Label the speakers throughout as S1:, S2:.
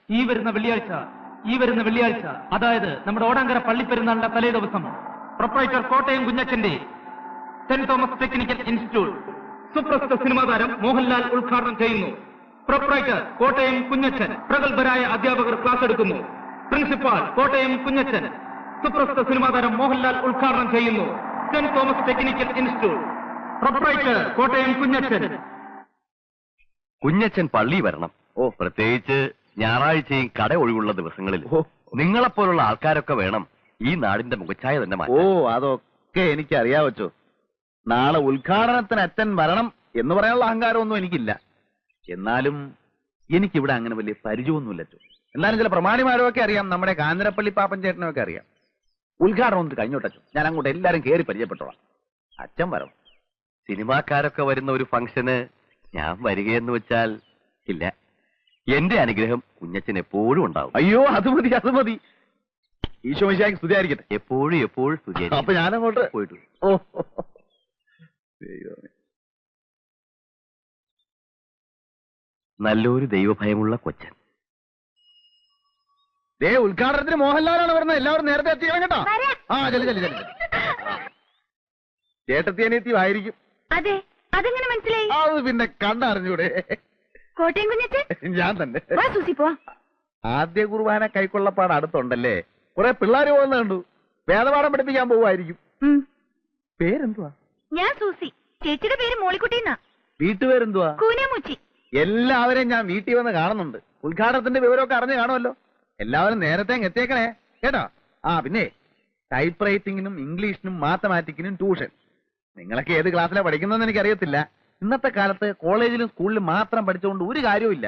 S1: ഈ വരുന്ന വെള്ളിയാഴ്ച അതായത് നമ്മുടെ ഓടാങ്കര പള്ളിപ്പെരുന്നാളിന്റെ തലേ ദിവസം പ്രൊപ്പറേറ്റർ കോട്ടയം കുഞ്ഞച്ചന്റെ സെന്റ് തോമസ് ടെക്നിക്കൽ ഇൻസ്റ്റിറ്റ്യൂട്ട് സുപ്രസിദ്ധ സിനിമാ താരം മോഹൻലാൽ ഉദ്ഘാടനം ചെയ്യുന്നു. പ്രൊപ്പറേറ്റർ കോട്ടയം കുഞ്ഞച്ചൻ, പ്രഗത്ഭരായ അധ്യാപകർ ക്ലാസ് എടുക്കുന്നു. പ്രിൻസിപ്പാൾ കോട്ടയം കുഞ്ഞച്ചൻ, സുപ്രസിദ്ധ സിനിമാ താരം മോഹൻലാൽ ഉദ്ഘാടനം ചെയ്യുന്നു. Saint Thomas technical institute, proprietor Kottayam Kunjachan.
S2: Kunjachan പള്ളി വരണം. പ്രത്യേകിച്ച് ഞായറാഴ്ചയും കട ഒഴിവുള്ള ദിവസങ്ങളിൽ നിങ്ങളെപ്പോലുള്ള ആൾക്കാരൊക്കെ വേണം ഈ നാടിന്റെ മുഖച്ഛായ തന്നെ മാറ്റാൻ.
S3: അതൊക്കെ എനിക്ക് അറിയാവച്ചോ. നാളെ ഉദ്ഘാടനത്തിന് അച്ഛൻ വരണം എന്ന് പറയാനുള്ള അഹങ്കാരമൊന്നും എനിക്കില്ല. എന്നാലും എനിക്കിവിടെ അങ്ങനെ വലിയ പരിചയമൊന്നുമില്ലച്ചോ. എന്നാലും ചില പ്രമാണിമാരൊക്കെ അറിയാം, നമ്മുടെ കാഞ്ഞിരപ്പള്ളി പാപ്പൻ ചേട്ടനൊക്കെ അറിയാം. ഉദ്ഘാടനം ഒന്ന് കഴിഞ്ഞോട്ടച്ചോ, ഞാൻ അങ്ങോട്ട് എല്ലാരും കയറി പരിചയപ്പെട്ടോളാം. അച്ഛൻ വരണം.
S2: സിനിമാക്കാരൊക്കെ വരുന്ന ഒരു ഫംഗ്ഷന് ഞാൻ വരികയെന്ന് വെച്ചാൽ ഇല്ല. എന്റെ അനുഗ്രഹം കുഞ്ഞച്ചൻ എപ്പോഴും ഉണ്ടാവും.
S3: അയ്യോ, അത് മതി. ഈശോ മിശിഹായ്ക്ക് സ്തുതിയായിരിക്കട്ടെ.
S2: എപ്പോഴും സ്തുതിയായിരിക്കും.
S3: അപ്പൊ ഞാനങ്ങോട്ട്
S2: പോയിട്ടു. നല്ലൊരു ദൈവഭയമുള്ള കൊച്ചൻ.
S3: ഉദ്ഘാടനത്തിന് മോഹൻലാലാണ് വരുന്നത്. എല്ലാവരും നേരത്തെ എത്തിക്കണം കേട്ടോ. ചെല്ലു. ചേട്ടത്തിയനെത്തി ആയിരിക്കും.
S4: അതെ, അതെങ്ങനെ മനസ്സിലായി?
S3: അത് പിന്നെ കണ്ടറിഞ്ഞൂടെ?
S4: കോട്ടയം കുഞ്ഞച്ചൻ
S3: ഞാൻ തന്നെ.
S4: ആദ്യ
S3: കുർബാന കൈക്കൊള്ളപ്പാട് അടുത്തുണ്ടല്ലേ? കുറെ പിള്ളേര് പോകുന്ന കണ്ടു. വേദപാഠം പഠിപ്പിക്കാൻ പോവായിരിക്കും. പേരെന്തുവാ?
S4: ഞാൻ സൂസി. ചേച്ചിയുടെ പേര് മോളിക്കുട്ടിന്നാ.
S3: വീട്ടുപേരെന്തുവാ?
S4: കൂനമുച്ചി.
S3: എല്ലാവരെയും ഞാൻ വീട്ടിൽ വന്ന് കാണുന്നുണ്ട്. ഉദ്ഘാടനത്തിന്റെ വിവരമൊക്കെ അറിഞ്ഞു കാണുമല്ലോ. എല്ലാവരും നേരത്തെ എത്തിയേക്കണേ കേട്ടോ. പിന്നെ ടൈപ്പ് റൈറ്റിങ്ങിനും ഇംഗ്ലീഷിനും മാത്തമാറ്റിക്കിനും ട്യൂഷൻ. നിങ്ങളൊക്കെ ഏത് ക്ലാസ്സിലാണ് പഠിക്കുന്നതെന്ന് എനിക്കറിയത്തില്ല. ഇന്നത്തെ കാലത്ത് കോളേജിലും സ്കൂളിലും മാത്രം പഠിച്ചുകൊണ്ട് ഒരു കാര്യവും.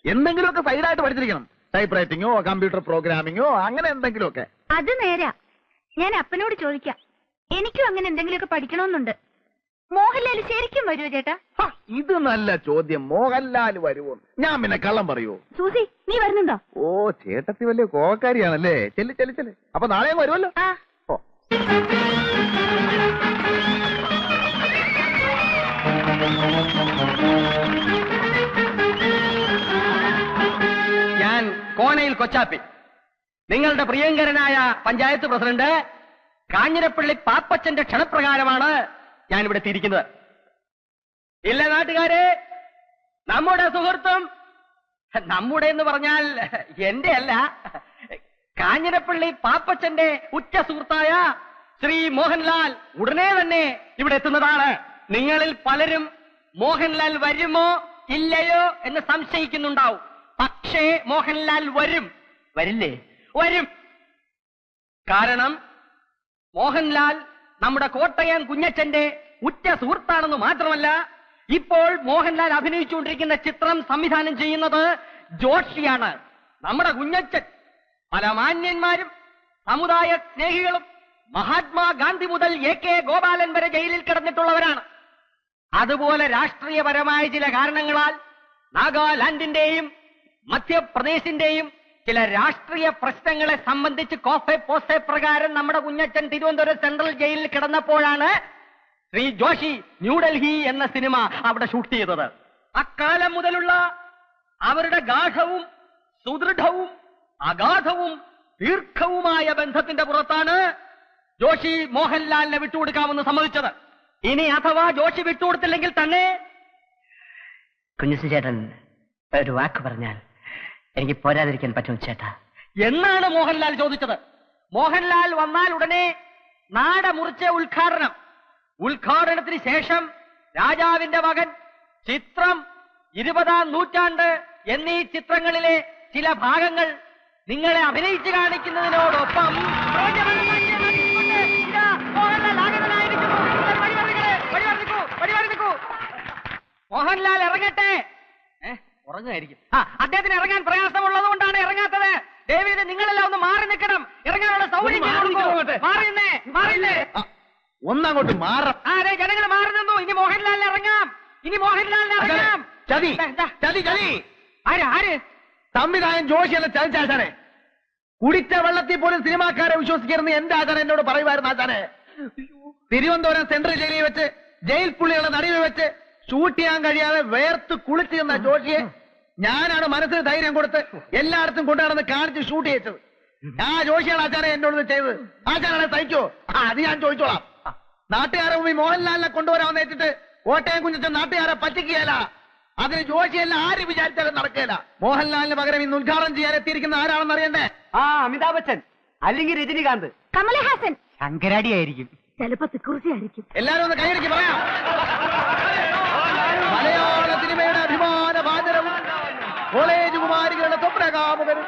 S3: എന്തെങ്കിലുമൊക്കെ സൈഡായിട്ട് പഠിച്ചിരിക്കണം. ടൈപ്പ് റൈറ്റിങ്ങോ കമ്പ്യൂട്ടർ പ്രോഗ്രാമിങ്ങോ അങ്ങനെ എന്തെങ്കിലുമൊക്കെ.
S4: അത് നേരാ. ഞാൻ അപ്പനോട് ചോദിക്കാം. എനിക്കും അങ്ങനെ എന്തെങ്കിലുമൊക്കെ പഠിക്കണമെന്നുണ്ട്. മോഹൻലാൽ ശരിക്കും വരുമോ ചേട്ടാ?
S3: ഇത് നല്ല ചോദ്യം. മോഹൻലാൽ വരുമോ? ഞാൻ പിന്നെ കള്ളം പറയുമോ?
S4: സൂസി, നീ വരുന്നുണ്ടോ?
S3: ചേട്ടത്തി വലിയ കോക്കാരിയാണല്ലേ. ചെല്ല്. അപ്പൊ നാളെ വരുമല്ലോ.
S5: ഞാൻ കോനയിൽ കൊച്ചാപ്പി, നിങ്ങളുടെ പ്രിയങ്കരനായ പഞ്ചായത്ത് പ്രസിഡന്റ് കാഞ്ഞിരപ്പള്ളി പാപ്പച്ചന്റെ ക്ഷണപ്രകാരമാണ് ഞാനിവിടെ എത്തിയിരിക്കുന്നത്. ഇല്ല നാട്ടുകാരെ, നമ്മുടെ സുഹൃത്തും, നമ്മുടെ എന്ന് പറഞ്ഞാൽ എന്റെ അല്ല, കാഞ്ഞിരപ്പള്ളി പാപ്പച്ചന്റെ ഉറ്റ സുഹൃത്തായ ശ്രീ മോഹൻലാൽ ഉടനെ തന്നെ ഇവിടെ എത്തുന്നതാണ്. നിങ്ങളിൽ പലരും മോഹൻലാൽ വരുമോ ഇല്ലയോ എന്ന് സംശയിക്കുന്നുണ്ടാവും. പക്ഷേ മോഹൻലാൽ വരും. വരില്ലേ? വരും. കാരണം മോഹൻലാൽ നമ്മുടെ കോട്ടയം കുഞ്ഞച്ചന്റെ ഉറ്റ സുഹൃത്താണെന്ന് മാത്രമല്ല, ഇപ്പോൾ മോഹൻലാൽ അഭിനയിച്ചുകൊണ്ടിരിക്കുന്ന ചിത്രം സംവിധാനം ചെയ്യുന്നത് ജോഷിയാണ്. നമ്മുടെ കുഞ്ഞച്ചൻ പല മാന്യന്മാരും സമുദായ സ്നേഹികളും മഹാത്മാഗാന്ധി മുതൽ AK ഗോപാലൻ വരെ ജയിലിൽ കിടന്നിട്ടുള്ളവരാണ്. അതുപോലെ രാഷ്ട്രീയപരമായ ചില കാരണങ്ങളാൽ നാഗാലാൻഡിന്റെയും മധ്യപ്രദേശിന്റെയും ചില രാഷ്ട്രീയ പ്രശ്നങ്ങളെ സംബന്ധിച്ച് കോഫെ പോസെ പ്രകാരം നമ്മുടെ കുഞ്ഞച്ചൻ തിരുവനന്തപുരം സെൻട്രൽ ജയിലിൽ കിടന്നപ്പോഴാണ് ശ്രീ ജോഷി ന്യൂഡൽഹി എന്ന സിനിമ അവിടെ ഷൂട്ട് ചെയ്തത്. അക്കാലം മുതലുള്ള അവരുടെ ഗാഢവും സുദൃഢവും അഗാധവും ദീർഘവുമായ ബന്ധത്തിന്റെ പുറത്താണ് ജോഷി മോഹൻലാലിനെ വിട്ടുകൊടുക്കാമെന്ന് സമ്മതിച്ചത്. ഇനി അഥവാ ജോഷി വിട്ടുകൊടുത്തില്ലെങ്കിൽ തന്നെ
S6: കുഞ്ഞുസി ചേട്ടൻ ഒരു വാക്ക് പറഞ്ഞാൽ എനിക്ക് പോരാതിരിക്കാൻ പറ്റും ചേട്ടാ
S5: എന്നാണ് മോഹൻലാൽ ചോദിച്ചത്. മോഹൻലാൽ വന്നാൽ ഉടനെ നാട മുറിച്ച ഉദ്ഘാടനത്തിന് ശേഷം രാജാവിന്റെ മകൻ, ചിത്രം, 20-ാം നൂറ്റാണ്ട് എന്നീ ചിത്രങ്ങളിലെ ചില ഭാഗങ്ങൾ നിങ്ങളെ അഭിനയിച്ചു കാണിക്കുന്നതിനോടൊപ്പം മോഹൻലാൽ ഇറങ്ങട്ടെ. ഉറങ്ങുമായിരിക്കും. അദ്ദേഹത്തിന് ഇറങ്ങാൻ പ്രയാസമുള്ളത് കൊണ്ടാണ് ഇറങ്ങാത്തത്. ദേവീത് നിങ്ങളെല്ലാം ഒന്ന് മാറി നിൽക്കണം. ഇറങ്ങാനുള്ള സൗകര്യം മാറിന്നേ.
S3: ഒന്നങ്ങോട്ട് മാറാം.
S5: ജനങ്ങൾ മാറി നിന്നു. ഇനി മോഹൻലാലിന് ഇറങ്ങാം.
S3: ചതി.
S5: ആര്?
S3: സംവിധായകൻ ജോഷിയല്ല ചതിച്ചാശാനെ. കുടിച്ച വെള്ളത്തിൽ പോലും സിനിമാക്കാരെ വിശ്വസിക്കരുന്ന് എന്റെ ആചാരം എന്നോട് പറയുമായിരുന്നു. ആചാനെ, തിരുവനന്തപുരം സെൻട്രൽ ജയിലിൽ വെച്ച് ജയിൽ പുള്ളികളെ നടുവിൽ വെച്ച് ഷൂട്ട് ചെയ്യാൻ കഴിയാതെ വേർത്ത് കുളിച്ചു ചെന്ന ജോഷിയെ ഞാനാണ് മനസ്സിന് ധൈര്യം കൊടുത്ത് എല്ലായിടത്തും കൊണ്ടുനടന്ന് കാണിച്ച് ഷൂട്ട് ചെയ്യിച്ചത്. ആ ജോഷിയാണ് ആചാര്യ എന്നോട് ചെയ്തത്. ആചാര്യ സഹിക്കോ? അത് ഞാൻ ചോദിച്ചോളാം. നാട്ടുകാരെ മുമ്പിൽ മോഹൻലാലിനെ കൊണ്ടുവരാമെന്ന് വെച്ചിട്ട് കോട്ടയം കുഞ്ഞച്ചൻ നാട്ടുകാരെ പറ്റിക്കുകയല്ല. അതിന് ജോഷിയല്ല ആര് വിചാരിച്ചാലും നടക്കുകയില്ല. മോഹൻലാലിന് പകരം ഇന്ന് ഉദ്ഘാടനം ചെയ്യാൻ എത്തിയിരിക്കുന്ന ആരാണെന്ന് അറിയണ്ടേ?
S5: അമിതാഭ് ബച്ചൻ അല്ലെങ്കിൽ രജനികാന്ത്,
S4: കമലഹാസൻ,
S5: ശങ്കരാടി ആയിരിക്കും,
S4: ചിലപ്പോ തിക്കുറിച്ചി ആയിരിക്കും.
S3: എല്ലാരും ഒന്ന് കൈയടിക്ക് പറയാം. മലയാള സിനിമയുടെ അഭിമാന ഭാജനവും കോളേജ് കുമാരികളുടെ സ്വപ്നകാമുകനും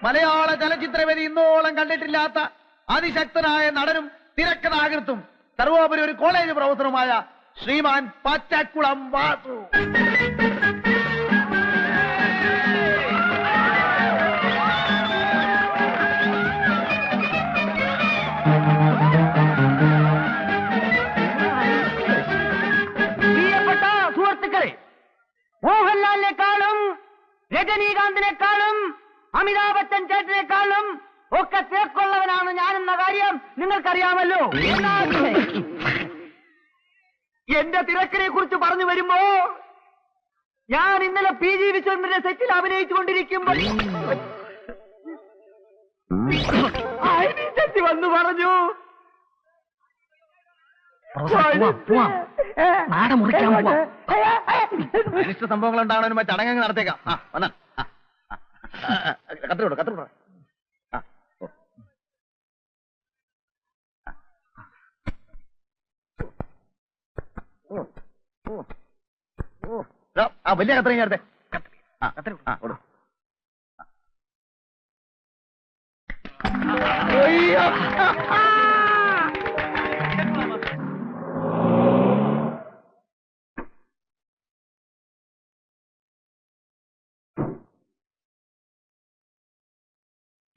S3: മലയാള ചലച്ചിത്രവേദി ഇന്നോളം കണ്ടിട്ടില്ലാത്ത അതിശക്തനായ നടനും തിരക്കഥാകൃത്തും സർവോപരി ഒരു കോളേജ് പ്രൊഫസറുമായ ശ്രീമാൻ പച്ചക്കുളം വാസു.
S5: പ്രിയപ്പെട്ട സുഹൃത്തുക്കളെ, മോഹൻലാലിനെക്കാളും രജനീകാന്തിനെക്കാളും അമിതാഭ് ബച്ചൻ ചേട്ടനെക്കാളും ഒക്കെ തിരക്കുള്ളവനാണ് ഞാനെന്ന കാര്യം നിങ്ങൾക്കറിയാമല്ലോ. എന്റെ തിരക്കിനെ കുറിച്ച് പറഞ്ഞു വരുമ്പോ ഞാൻ ഇന്നലെ പി ജി വിശ്വനാഥന്റെ സെറ്റിൽ അഭിനയിച്ചുകൊണ്ടിരിക്കുമ്പോൾ ശക്തി വന്നു പറഞ്ഞു,
S3: അനിഷ്ട സംഭവങ്ങൾ ഉണ്ടാകണ ചടങ്ങ് നടത്തേക്കാം. വന്നാ കത്തിരോട് കത്തിരോട്. വലിയ കത്തിരി നേരത്തെ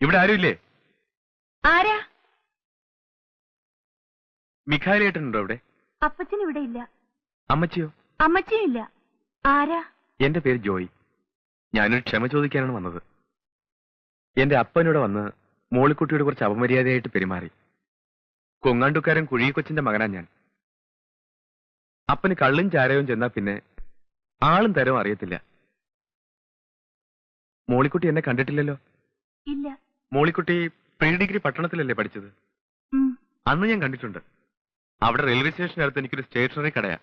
S2: ഇവിടെ ആരുമില്ലേ?
S4: ആരാ?
S2: മിഖായിലേട്ടനുണ്ടോ ഇവിടെ?
S4: അപ്പച്ചൻ ഇവിടെ ഇല്ല.
S2: അമ്മച്ചിയോ?
S4: അമ്മച്ചിയും ഇല്ല. ആരാ?
S2: എന്റെ പേര് ജോയി. ഞാനൊരു ക്ഷമ ചോദിക്കാനാണ് വന്നത്. എന്റെ അപ്പനോട് വന്ന് മോളിക്കുട്ടിയോട് കുറച്ച് അപമര്യാദയായിട്ട് പെരുമാറി. കൊങ്ങാണ്ടുക്കാരൻ കുഴികൊച്ചിന്റെ മകനാ ഞാൻ. അപ്പന് കള്ളും ചാരവും ചെന്നാ പിന്നെ ആളും തരവും അറിയത്തില്ല. മോളിക്കുട്ടി എന്നെ കണ്ടിട്ടില്ലല്ലോ?
S4: ഇല്ല.
S2: മോളിക്കുട്ടി പ്രീ ഡിഗ്രി പട്ടണത്തിലല്ലേ പഠിച്ചത്? അന്ന് ഞാൻ കണ്ടിട്ടുണ്ട്. അവിടെ റെയിൽവേ സ്റ്റേഷനടുത്ത് എനിക്കൊരു സ്റ്റേഷനറി കടയാ.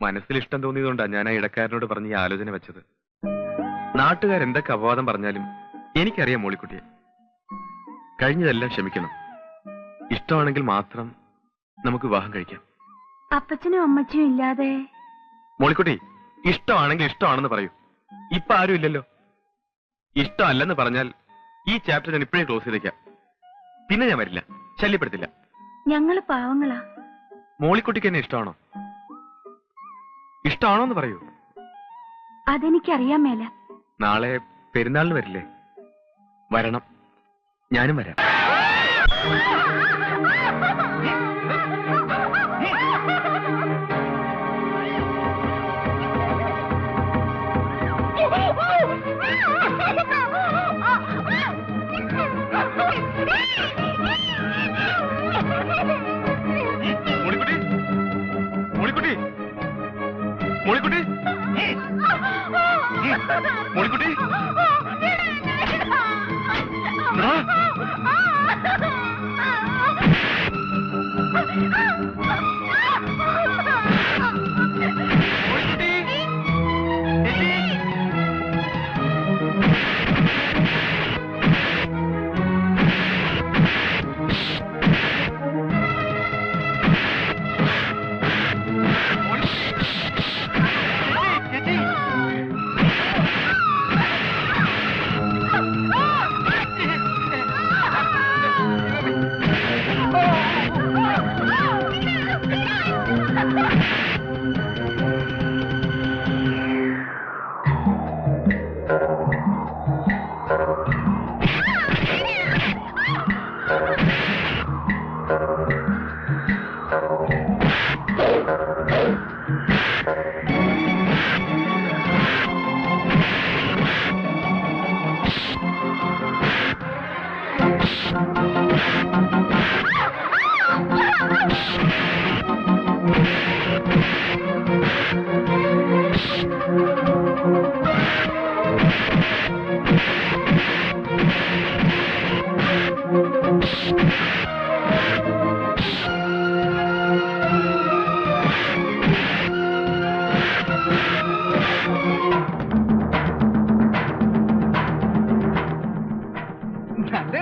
S2: മനസ്സിൽ ഇഷ്ടം തോന്നിയതുകൊണ്ടാണ് ഞാൻ ആ ഇടക്കാരനോട് പറഞ്ഞ് ഈ ആലോചന വെച്ചത്. നാട്ടുകാരെന്തൊക്കെ അപവാദം പറഞ്ഞാലും എനിക്കറിയാം മോളിക്കുട്ടിയെ. കഴിഞ്ഞതെല്ലാം ക്ഷമിക്കണം. ഇഷ്ടമാണെങ്കിൽ മാത്രം നമുക്ക് വിവാഹം കഴിക്കാം.
S4: അപ്പച്ചനും അമ്മച്ചിയും ഇല്ലാതെ.
S2: മോളിക്കുട്ടി, ഇഷ്ടമാണെങ്കിൽ ഇഷ്ടമാണെന്ന് പറയൂ. ഇപ്പൊ ആരും ഇല്ലല്ലോ. ഇഷ്ടമല്ലെന്ന് പറഞ്ഞാൽ ഈ ചാപ്റ്റർ ഞാൻ ഇപ്പോഴേ ക്ലോസ് ചെയ്തേക്കാം. പിന്നെ ഞാൻ വരില്ല, ശല്യപ്പെടുത്തില്ല.
S4: ഞങ്ങള് പാവങ്ങളാ.
S2: മോളിക്കുട്ടിക്ക് എന്നെ ഇഷ്ടമാണോ? ഇഷ്ടമാണോ എന്ന് പറയൂ.
S4: അതെനിക്കറിയാൻ മേല.
S2: നാളെ പെരുന്നാളിന് വരില്ലേ? വരണം, ഞാനും വരാം. മോളിക്കുട്ടി, മോളിക്കുട്ടി, മോളിക്കുട്ടി, മോളിക്കുട്ടി,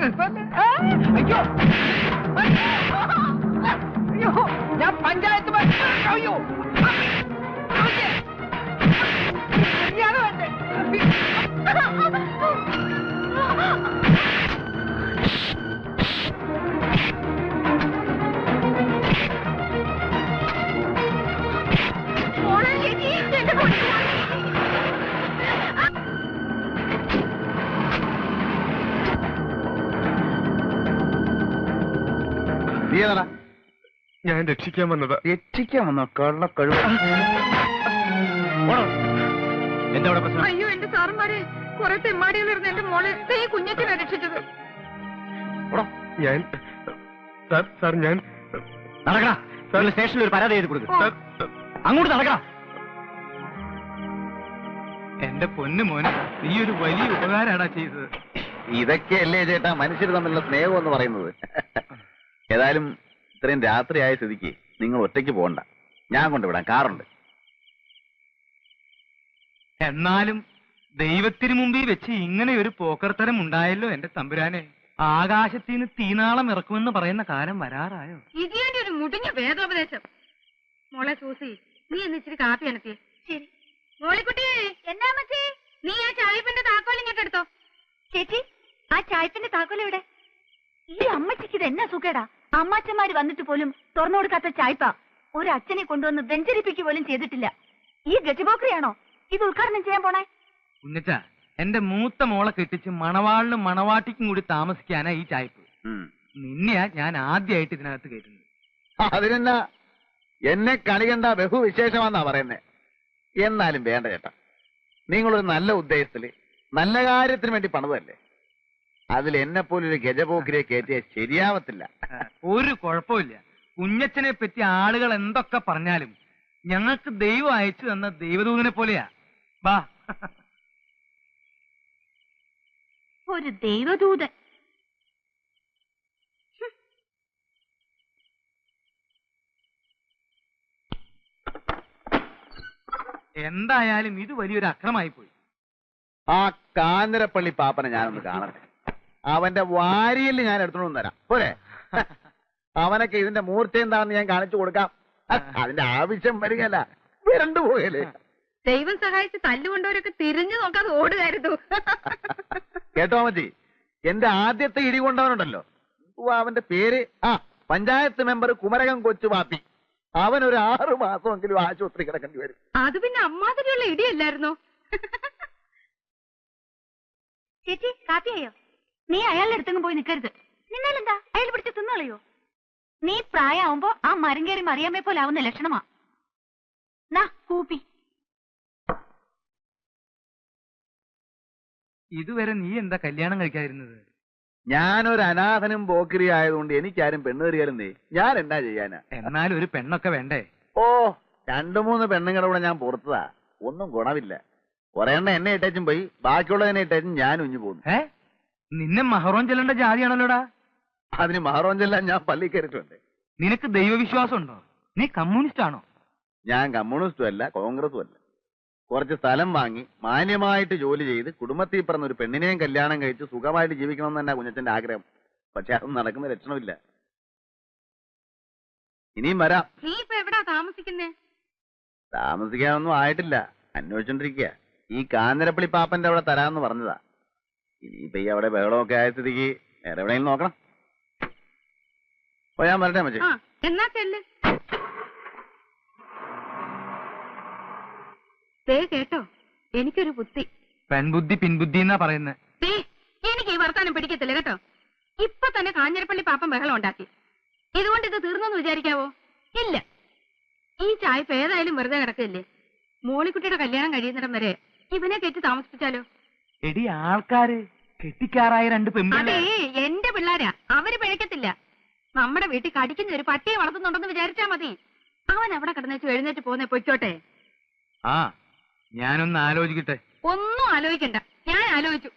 S5: അയ്യോ അയ്യോ ഞാൻ പഞ്ചായത്ത് അയ്യോ
S3: നീ ഏതാടാ?
S2: ഞാൻ രക്ഷിക്കാൻ വന്നതാ.
S3: രക്ഷിക്കാൻ വന്നോ? കള്ള കഴിവ്. എന്താ അവിടെ പ്രശ്നം?
S4: അയ്യോ എന്റെ സാറന്മാരെ, കുറെ തെമ്മാടികളിരുന്ന് എന്റെ മോളെ കുഞ്ഞച്ചനെ രക്ഷിച്ചത്.
S2: ഞാൻ സാർ ഞാൻ
S3: നടക്കടാ. സ്റ്റേഷനിൽ ഒരു പരാതി എഴുതി കൊടുക്കും. അങ്ങോട്ട് നടക്കടാ.
S1: എന്റെ പൊന്നു മോനെ, നീ ഒരു വലിയ ഉപകാരാടാ ചെയ്തത്.
S3: ഇതൊക്കെയല്ലേ ചേട്ടാ മനുഷ്യർ തമ്മിലുള്ള സ്നേഹം എന്ന് പറയുന്നത്. ഏതായാലും ഇത്രയും രാത്രിയായ സ്ഥിതിക്ക് നിങ്ങൾ ഒറ്റയ്ക്ക് പോകണ്ട, ഞാൻ കൊണ്ടുവിടാം, കാറുണ്ട്.
S1: എന്നാലും ദൈവത്തിന് മുമ്പിൽ വെച്ച് ഇങ്ങനെ ഒരു പോക്കർത്തരം ഉണ്ടായല്ലോ എന്റെ തമ്പുരാനെ. ആകാശത്തിന് തീനാളം ഇറക്കുമെന്ന് പറയുന്ന കാലം വരാറായോ?
S4: ഇതിന്റെ ഒരു മുടിഞ്ഞ വേദോപദേശം. മോളെ സൂസി, നീ എന്ന് ഇച്ചിരി കാപ്പി അനത്തിയേ. ശരി. മോളിക്കുട്ടി, എന്നാ മച്ചി, നീ ആ ചായപ്പിന്റെ താക്കോൽ ഇങ്ങോട്ട് എടുത്തോ. ചേച്ചി, ആ ചായപ്പിന്റെ താക്കോൽ എവിടെ? ഈ അമ്മച്ചിക്ക് ഇത് എന്നാ സുഖേടാ. അമ്മാച്ചന്മാര് വന്നിട്ട് പോലും തുറന്നു കൊടുക്കാത്ത ചായപ്പ ഒരു അച്ഛനെ കൊണ്ടുവന്ന് വെഞ്ചരിപ്പിക്കുക പോലും ചെയ്തിട്ടില്ല. ഈ ഗജബോക്രിയാണോ ഇത് ഉദ്ഘാടനം ചെയ്യാൻ പോണേ?
S1: കുഞ്ഞച്ച, എന്റെ മൂത്ത മോളെ കെട്ടിച്ച് മണവാളിനും മണവാട്ടിക്കും കൂടി താമസിക്കാനാ ഈ ചായപ്പ്. നിന്നെയാ ഞാൻ ആദ്യമായിട്ട് ഇതിനകത്ത് കയറ്റുന്നത്.
S3: അതിനെന്നാ, എന്നെ കണികണ്ട ബഹുവിശേഷമാന്നാ പറയുന്നേ. എന്നാലും വേണ്ട ചേട്ടാ, നിങ്ങളൊരു നല്ല ഉദ്ദേശത്തില് നല്ല കാര്യത്തിന് വേണ്ടി പണിതല്ലേ. അതിൽ എന്നെ പോലൊരു ഗജപോക്കിരെ കയറ്റിയ ശരിയാവത്തില്ല.
S1: ഒരു കുഴപ്പമില്ല. കുഞ്ഞച്ചനെ പറ്റി ആളുകൾ എന്തൊക്കെ പറഞ്ഞാലും ഞങ്ങൾക്ക് ദൈവം അയച്ചു തന്ന ദൈവദൂതനെ പോലെയാ. ബാ.
S4: ഒരു ദൈവദൂതൻ.
S1: എന്തായാലും ഇത് വലിയൊരു അക്രമായി പോയി.
S3: ആ കാഞ്ഞിരപ്പള്ളി പാപ്പനെ ഞാനൊന്ന് കാണട്ടെ. അവന്റെ വാരിയിൽ ഞാൻ എടുത്തോണ്ട് തരാം പോരെ. അവനൊക്കെ ഇതിന്റെ മൂർച്ച എന്താണെന്ന് ഞാൻ കാണിച്ചു കൊടുക്കാം. അതിന്റെ ആവശ്യം വരികയല്ല, വിരണ്ടു പോകല്ലേ.
S4: ദൈവം സഹായിച്ച് തല്ലുകൊണ്ടവരൊക്കെ തിരിഞ്ഞു നോക്കാതെ ഓടുകയായിരുന്നു.
S3: കേട്ടോ മച്ചി, എന്റെ ആദ്യത്തെ ഇടി കൊണ്ടവനുണ്ടല്ലോ, അവന്റെ പേര് പഞ്ചായത്ത് മെമ്പർ കുമരകം കൊച്ചു പാപ്പി. അവൻ ഒരു 6 മാസമെങ്കിലും ആശുപത്രി കിടക്കേണ്ടി വരും.
S4: അത് പിന്നെ അമ്മാതിരിയുള്ള ഇടിയല്ലായിരുന്നോ? ചേച്ചി, കാപ്പിയായോ? നീ അയാളുടെ അടുത്തെങ്കിലും പോയി നിൽക്കരുത്. നിന്നാലെന്താ, അയാൾ പിടിച്ച് തിന്നളയോ? നീ പ്രായമാവുമ്പോ ആ മരം കയറി മറിയാമ്മയെ പോലെ ആവുന്ന ലക്ഷണമാ. നാ കൂപ്പി.
S1: ഇതുവരെ നീ എന്താ കല്യാണം കഴിക്കാതിരുന്നത്?
S3: ഞാനൊരു അനാഥനും പോക്കിരി ആയതുകൊണ്ട് എനിക്കാരും പെണ്ണ് കയറിയാലെന്നേ ഞാൻ എന്നാ ചെയ്യാനാ.
S1: എന്നാലും ഒരു പെണ്ണൊക്കെ വേണ്ടേ?
S3: ഓ, 2-3 പെണ്ണുങ്ങളുടെ കൂടെ ഞാൻ പുറത്തതാ, ഒന്നും ഗുണമില്ല. കുറെ എണ്ണ എന്നെ ഇട്ടേച്ചും പോയി, ബാക്കിയുള്ളതിനെ ഇട്ടേച്ചും ഞാൻ ഉഞ്ഞു പോകുന്നു.
S1: നിന്നെ മഹറോൻ ചെല്ലേണ്ട ജാതിയാണല്ലോടാ.
S3: അതിന് മഹറോൻ ചെല്ലാൻ ഞാൻ പള്ളി കയറിയിട്ടുണ്ട്.
S1: നിനക്ക് ദൈവവിശ്വാസം ഉണ്ടോ? നീ കമ്മ്യൂണിസ്റ്റ് ആണോ?
S3: ഞാൻ കമ്മ്യൂണിസ്റ്റും അല്ല കോൺഗ്രസും അല്ല. കുറച്ച് സ്ഥലം വാങ്ങി മാന്യമായിട്ട് ജോലി ചെയ്ത് കുടുംബത്തിൽ പറഞ്ഞ ഒരു പെണ്ണിനെയും കല്യാണം കഴിച്ച് സുഖമായിട്ട് ജീവിക്കണമെന്ന് തന്നെ കുഞ്ഞച്ചന്റെ ആഗ്രഹം. പക്ഷെ അതൊന്നും നടക്കുന്ന ലക്ഷണമില്ല. ഇനിയും വരാം.
S4: നീ ഇപ്പൊ എവിടാ താമസിക്കുന്നേ?
S3: താമസിക്കാനൊന്നും ആയിട്ടില്ല, അന്വേഷിച്ചോണ്ടിരിക്കുക. ഈ കാഞ്ഞിരപ്പള്ളി പാപ്പന്റെ അവിടെ തരാമെന്ന് പറഞ്ഞതാ. ഇനിയിപ്പൊ ഈ അവിടെ ബഹളമൊക്കെ ആയ സ്ഥിതിക്ക് വേറെ എവിടെയെങ്കിലും നോക്കണം. ഓ, ഞാൻ വരട്ടെ മച്ചേ.
S4: എന്നാ ചെല്ല്. ദേ കേട്ടോ, എനിക്കൊരു ബുദ്ധി.
S1: പെൺബുദ്ധി പിൻബുദ്ധി എന്നാ പറയുന്നത്.
S4: എനിക്ക് ഈ വർത്താനം പിടിക്കത്തില്ല കേട്ടോ. ഇപ്പൊ തന്നെ കാഞ്ഞിരപ്പള്ളി പാപ്പൻ ബഹളം ഉണ്ടാക്കി. ഇതുകൊണ്ട് ഇത് തീർന്നെന്ന് വിചാരിക്കാവോ? ഇല്ല. ഈ ചായപ്പ് ഏതായാലും വെറുതെ കിടക്കില്ലേ. മോളിക്കുട്ടിയുടെ കല്യാണം കഴിയുന്നിടം വരെ ഇവനെ കെട്ടി താമസിപ്പിച്ചാലോ?
S1: എടി, ആൾക്കാര് കെട്ടിക്കാറായ 2 പെൺപിള്ളേ.
S4: അതേ, എന്റെ പിള്ളാരാ, അവര് പിഴക്കത്തില്ല. നമ്മുടെ വീട്ടിൽ കടിക്കുന്ന ഒരു പട്ടിയെ വളർത്തുന്നുണ്ടെന്ന് വിചാരിച്ചാ മതി. അവൻ അവിടെ കിടന്നേച്ചു എഴുന്നേറ്റ് പോന്നെ പൊയ്ക്കോട്ടെ.
S1: ഞാനൊന്ന് ആലോചിക്കട്ടെ.
S4: ഒന്നും ആലോചിക്കണ്ട, ഞാൻ ആലോചിച്ചു.